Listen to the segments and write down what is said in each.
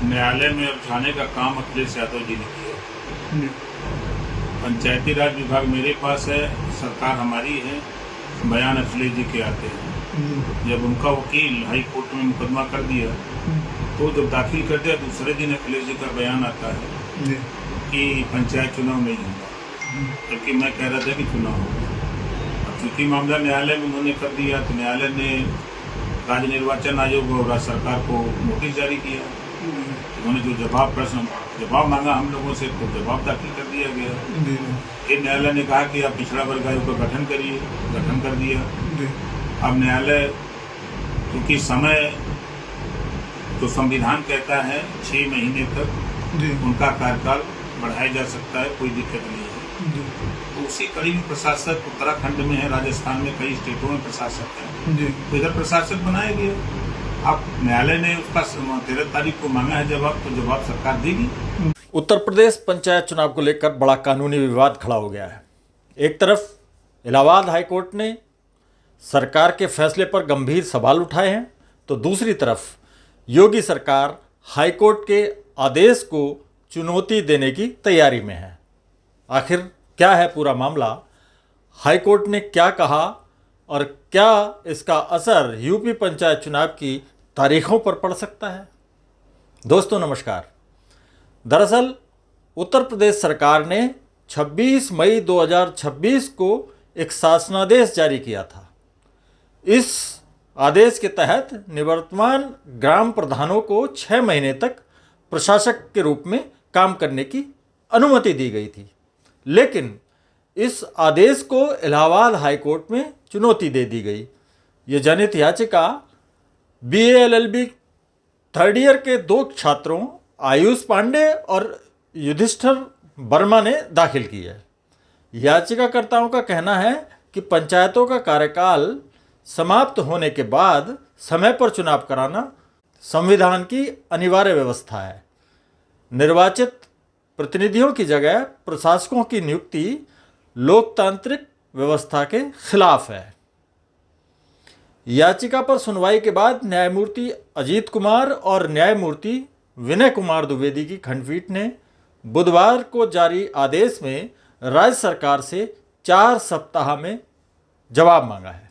न्यायालय में अब जाने का काम अखिलेश यादव जी ने किया। पंचायती राज विभाग मेरे पास है, सरकार हमारी है, बयान अखिलेश जी के आते हैं। जब उनका वकील हाई कोर्ट में मुकदमा कर दिया तो जब दाखिल कर दिया दूसरे दिन अखिलेश जी का बयान आता है कि पंचायत चुनाव नहीं होगा, जबकि मैं कह रहा था कि चुनाव होगा। अब चूंकि मामला न्यायालय में उन्होंने कर दिया तो न्यायालय ने राज्य निर्वाचन आयोग और राज्य सरकार को नोटिस जारी किया। उन्होंने जो जवाब मांगा हम लोगों से, तो जवाब दाखिल कर दिया गया। फिर न्यायालय ने कहा कि आप पिछड़ा वर्ग आयोग का गठन करिए, गठन कर दिया। अब न्यायालय क्योंकि समय तो संविधान कहता है 6 महीने तक उनका कार्यकाल बढ़ाया जा सकता है, कोई दिक्कत नहीं है। तो उसी कड़ी में प्रशासक उत्तराखंड में है, राजस्थान में कई स्टेटों में प्रशासक है, तो इधर प्रशासक बनाया गया। अब न्यायालय ने उसका 13 तारीख को मांगा है जवाब, तो जवाब सरकार देगी। उत्तर प्रदेश पंचायत चुनाव को लेकर बड़ा कानूनी विवाद खड़ा हो गया है। एक तरफ इलाहाबाद हाईकोर्ट ने सरकार के फैसले पर गंभीर सवाल उठाए हैं, तो दूसरी तरफ योगी सरकार हाईकोर्ट के आदेश को चुनौती देने की तैयारी में है। आखिर क्या है पूरा मामला, हाईकोर्ट ने क्या कहा और क्या इसका असर यूपी पंचायत चुनाव की तारीखों पर पड़ सकता है? दोस्तों नमस्कार। दरअसल उत्तर प्रदेश सरकार ने 26 मई 2026 को एक शासनादेश जारी किया था। इस आदेश के तहत निवर्तमान ग्राम प्रधानों को 6 महीने तक प्रशासक के रूप में काम करने की अनुमति दी गई थी, लेकिन इस आदेश को इलाहाबाद हाईकोर्ट में चुनौती दे दी गई। ये जनहित याचिका BA LLB 3rd ईयर के 2 छात्रों आयुष पांडे और युधिष्ठिर वर्मा ने दाखिल की है। याचिकाकर्ताओं का कहना है कि पंचायतों का कार्यकाल समाप्त होने के बाद समय पर चुनाव कराना संविधान की अनिवार्य व्यवस्था है। निर्वाचित प्रतिनिधियों की जगह प्रशासकों की नियुक्ति लोकतांत्रिक व्यवस्था के खिलाफ है। याचिका पर सुनवाई के बाद न्यायमूर्ति अजीत कुमार और न्यायमूर्ति विनय कुमार द्विवेदी की खंडपीठ ने बुधवार को जारी आदेश में राज्य सरकार से 4 सप्ताह में जवाब मांगा है।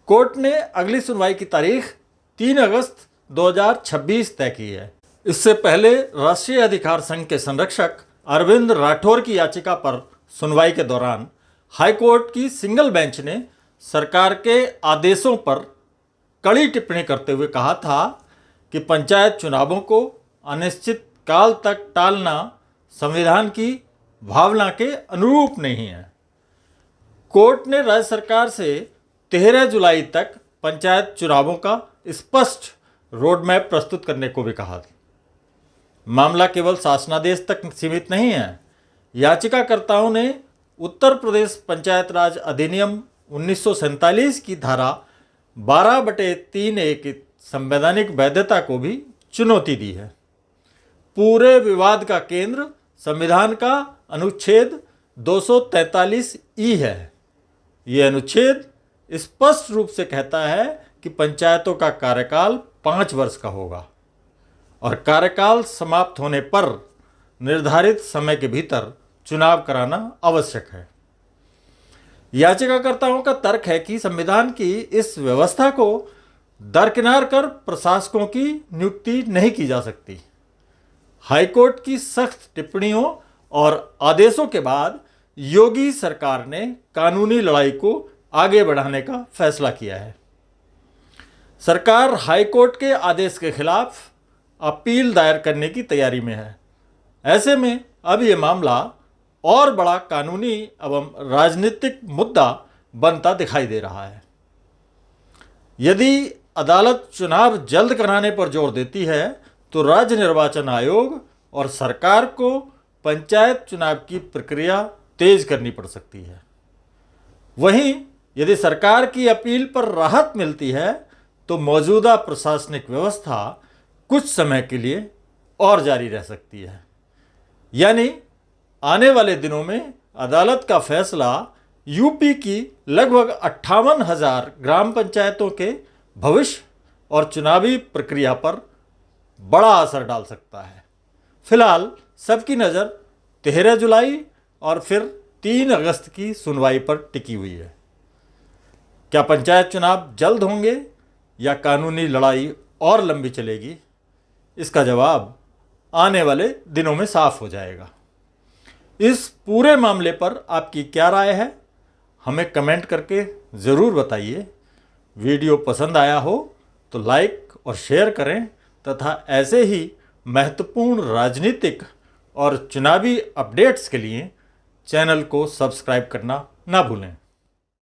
कोर्ट ने अगली सुनवाई की तारीख 3 अगस्त 2026 तय की है। इससे पहले राष्ट्रीय अधिकार संघ के संरक्षक अरविंद राठौर की याचिका पर सुनवाई के दौरान हाईकोर्ट की सिंगल बेंच ने सरकार के आदेशों पर कड़ी टिप्पणी करते हुए कहा था कि पंचायत चुनावों को अनिश्चित काल तक टालना संविधान की भावना के अनुरूप नहीं है। कोर्ट ने राज्य सरकार से 13 जुलाई तक पंचायत चुनावों का स्पष्ट रोड मैप प्रस्तुत करने को भी कहा। मामला केवल शासनादेश तक सीमित नहीं है। याचिकाकर्ताओं ने उत्तर प्रदेश पंचायत राज अधिनियम 1947 की धारा 12/3A की संवैधानिक वैधता को भी चुनौती दी है। पूरे विवाद का केंद्र संविधान का अनुच्छेद 243E है। यह अनुच्छेद स्पष्ट रूप से कहता है कि पंचायतों का कार्यकाल 5 वर्ष का होगा और कार्यकाल समाप्त होने पर निर्धारित समय के भीतर चुनाव कराना आवश्यक है। याचिकाकर्ताओं का तर्क है कि संविधान की इस व्यवस्था को दरकिनार कर प्रशासकों की नियुक्ति नहीं की जा सकती। हाईकोर्ट की सख्त टिप्पणियों और आदेशों के बाद योगी सरकार ने कानूनी लड़ाई को आगे बढ़ाने का फैसला किया है। सरकार हाईकोर्ट के आदेश के खिलाफ अपील दायर करने की तैयारी में है। ऐसे में अब ये मामला और बड़ा कानूनी एवं राजनीतिक मुद्दा बनता दिखाई दे रहा है। यदि अदालत चुनाव जल्द कराने पर जोर देती है तो राज्य निर्वाचन आयोग और सरकार को पंचायत चुनाव की प्रक्रिया तेज करनी पड़ सकती है। वहीं यदि सरकार की अपील पर राहत मिलती है तो मौजूदा प्रशासनिक व्यवस्था कुछ समय के लिए और जारी रह सकती है। यानी आने वाले दिनों में अदालत का फैसला यूपी की लगभग 58,000 ग्राम पंचायतों के भविष्य और चुनावी प्रक्रिया पर बड़ा असर डाल सकता है। फिलहाल सबकी नज़र 13 जुलाई और फिर 3 अगस्त की सुनवाई पर टिकी हुई है। क्या पंचायत चुनाव जल्द होंगे या कानूनी लड़ाई और लंबी चलेगी? इसका जवाब आने वाले दिनों में साफ हो जाएगा। इस पूरे मामले पर आपकी क्या राय है, हमें कमेंट करके ज़रूर बताइए। वीडियो पसंद आया हो तो लाइक और शेयर करें तथा ऐसे ही महत्वपूर्ण राजनीतिक और चुनावी अपडेट्स के लिए चैनल को सब्सक्राइब करना ना भूलें।